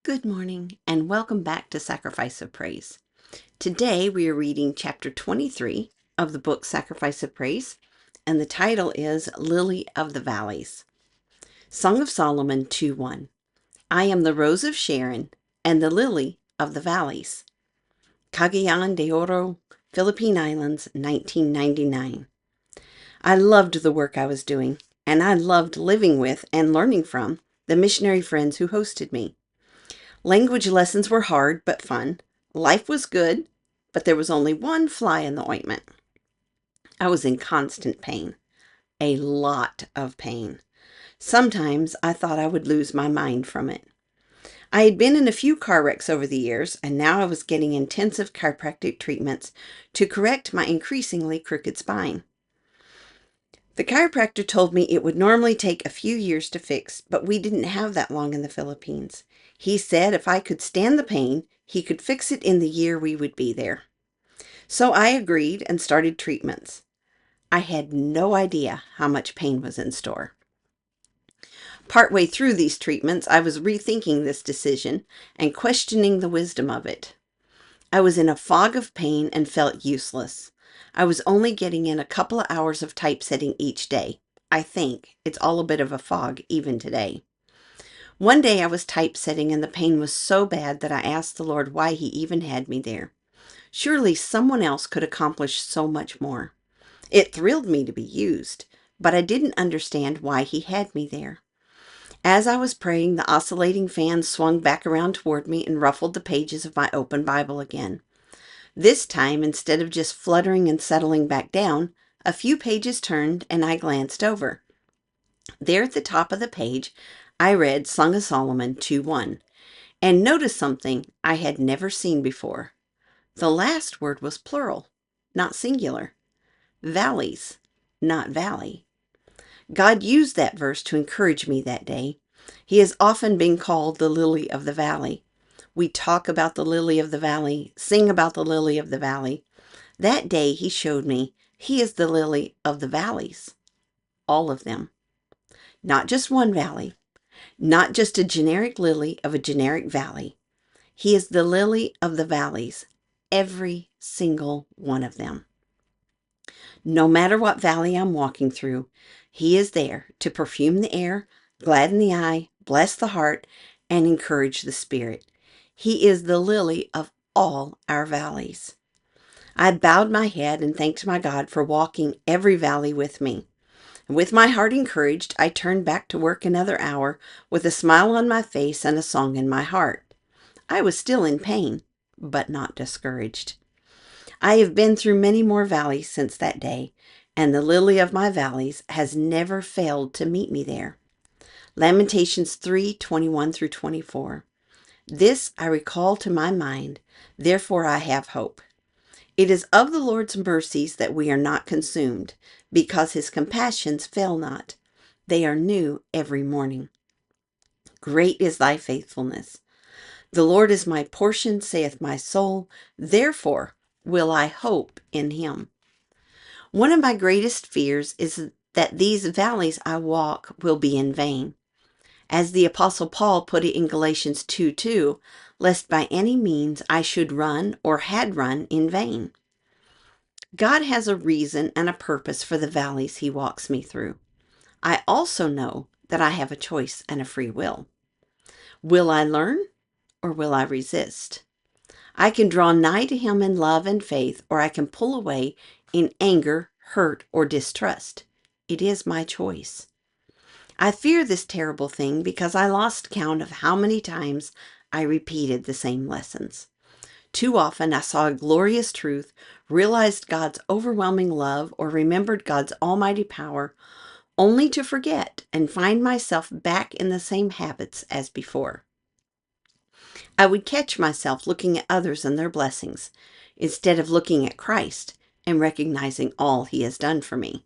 Good morning and welcome back to Sacrifice of Praise. Today we are reading chapter 23 of the book Sacrifice of Praise, and the title is Lily of the Valleys. Song of Solomon 2:1. I am the rose of Sharon and the lily of the valleys. Cagayan de Oro, Philippine Islands, 1999. I loved the work I was doing, and I loved living with and learning from the missionary friends who hosted me. Language lessons were hard but fun. Life was good, but there was only one fly in the ointment. I was in constant pain. A lot of pain. Sometimes I thought I would lose my mind from it. I had been in a few car wrecks over the years, and now I was getting intensive chiropractic treatments to correct my increasingly crooked spine. The chiropractor told me it would normally take a few years to fix, but we didn't have that long in the Philippines. He said if I could stand the pain, he could fix it in the year we would be there. So I agreed and started treatments. I had no idea how much pain was in store. Partway through these treatments, I was rethinking this decision and questioning the wisdom of it. I was in a fog of pain and felt useless. I was only getting in a couple of hours of typesetting each day. I think it's all a bit of a fog even today. One day I was typesetting and the pain was so bad that I asked the Lord why he even had me there. Surely someone else could accomplish so much more. It thrilled me to be used, but I didn't understand why he had me there. As I was praying, the oscillating fan swung back around toward me and ruffled the pages of my open Bible again. This time, instead of just fluttering and settling back down, a few pages turned and I glanced over. There at the top of the page, I read Song of Solomon 2:1 and noticed something I had never seen before. The last word was plural, not singular. Valleys, not valley. God used that verse to encourage me that day. He has often been called the lily of the valley. We talk about the lily of the valley, sing about the lily of the valley. That day he showed me he is the lily of the valleys. All of them. Not just one valley. Not just a generic lily of a generic valley. He is the lily of the valleys. Every single one of them. No matter what valley I'm walking through, he is there to perfume the air, gladden the eye, bless the heart, and encourage the spirit. He is the lily of all our valleys. I bowed my head and thanked my God for walking every valley with me. And with my heart encouraged, I turned back to work another hour with a smile on my face and a song in my heart. I was still in pain, but not discouraged. I have been through many more valleys since that day, and the lily of my valleys has never failed to meet me there. Lamentations 3:21 through 24. This I recall to my mind, therefore I have hope. It is of the Lord's mercies that we are not consumed, because his compassions fail not. They are new every morning. Great is thy faithfulness. The Lord is my portion, saith my soul, therefore will I hope in him. One of my greatest fears is that these valleys I walk will be in vain. As the Apostle Paul put it in Galatians 2:2, lest by any means I should run or had run in vain. God has a reason and a purpose for the valleys he walks me through. I also know that I have a choice and a free will. Will I learn or will I resist? I can draw nigh to him in love and faith, or I can pull away in anger, hurt, or distrust. It is my choice. I fear this terrible thing because I lost count of how many times I repeated the same lessons. Too often I saw a glorious truth, realized God's overwhelming love, or remembered God's almighty power, only to forget and find myself back in the same habits as before. I would catch myself looking at others and their blessings, instead of looking at Christ and recognizing all he has done for me.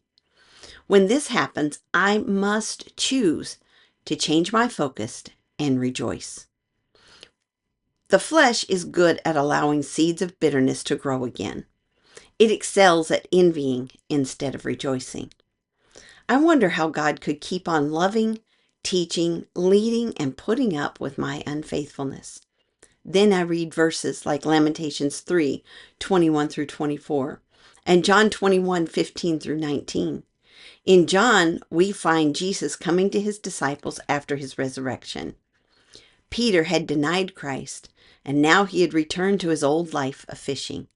When this happens, I must choose to change my focus and rejoice. The flesh is good at allowing seeds of bitterness to grow again. It excels at envying instead of rejoicing. I wonder how God could keep on loving, teaching, leading, and putting up with my unfaithfulness. Then I read verses like Lamentations 3:21 through 24, and John 21:15 through 19. In John, we find Jesus coming to his disciples after his resurrection. Peter had denied Christ, and now he had returned to his old life of fishing.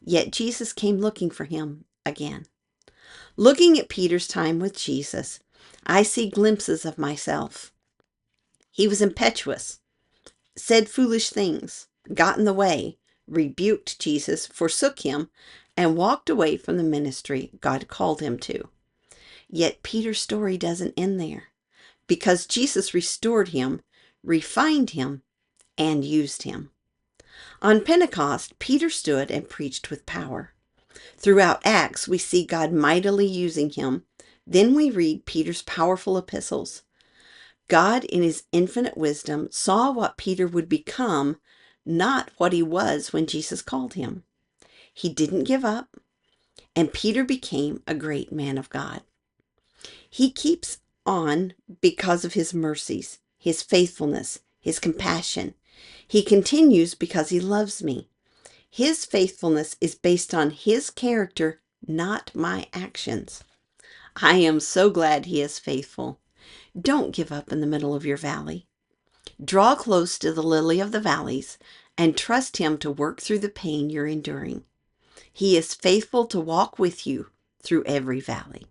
Yet Jesus came looking for him again. Looking at Peter's time with Jesus, I see glimpses of myself. He was impetuous, said foolish things, got in the way, rebuked Jesus, forsook him, and walked away from the ministry God called him to. Yet Peter's story doesn't end there, because Jesus restored him, refined him, and used him. On Pentecost, Peter stood and preached with power. Throughout Acts, we see God mightily using him. Then we read Peter's powerful epistles. God, in his infinite wisdom, saw what Peter would become, not what he was when Jesus called him. He didn't give up, and Peter became a great man of God. He keeps on because of his mercies, his faithfulness, his compassion. He continues because he loves me. His faithfulness is based on his character, not my actions. I am so glad he is faithful. Don't give up in the middle of your valley. Draw close to the lily of the valleys and trust him to work through the pain you're enduring. He is faithful to walk with you through every valley.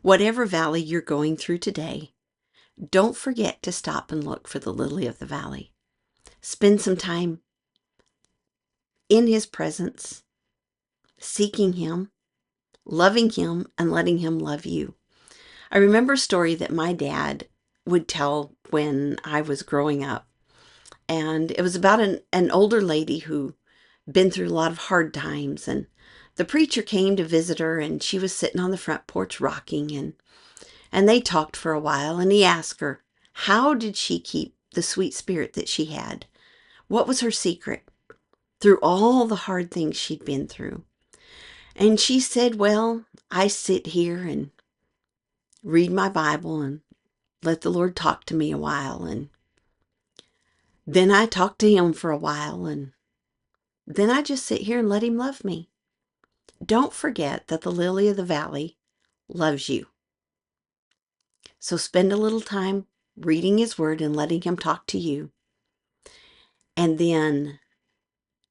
Whatever valley you're going through today, don't forget to stop and look for the lily of the valley. Spend some time in his presence, seeking him, loving him, and letting him love you. I remember a story that my dad would tell when I was growing up. And it was about an older lady who been through a lot of hard times. And the preacher came to visit her, and she was sitting on the front porch rocking. And they talked for a while, and he asked her, how did she keep the sweet spirit that she had? What was her secret through all the hard things she'd been through? And she said, well, I sit here and read my Bible and let the Lord talk to me a while. And then I talk to him for a while. And then I just sit here and let him love me. Don't forget that the lily of the valley loves you. So spend a little time reading his word and letting him talk to you. And then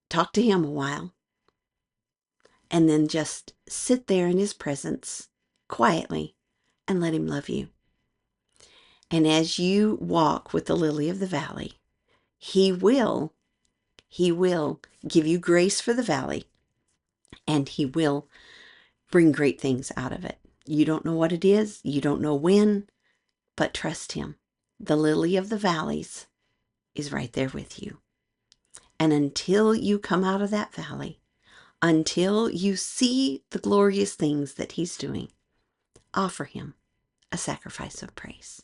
talk to him a while. And then just sit there in his presence quietly and let him love you. And as you walk with the lily of the valley, he will give you grace for the valley, and he will bring great things out of it. You don't know what it is. You don't know when, but trust him. The lily of the valleys is right there with you. And until you come out of that valley, until you see the glorious things that he's doing, offer him a sacrifice of praise.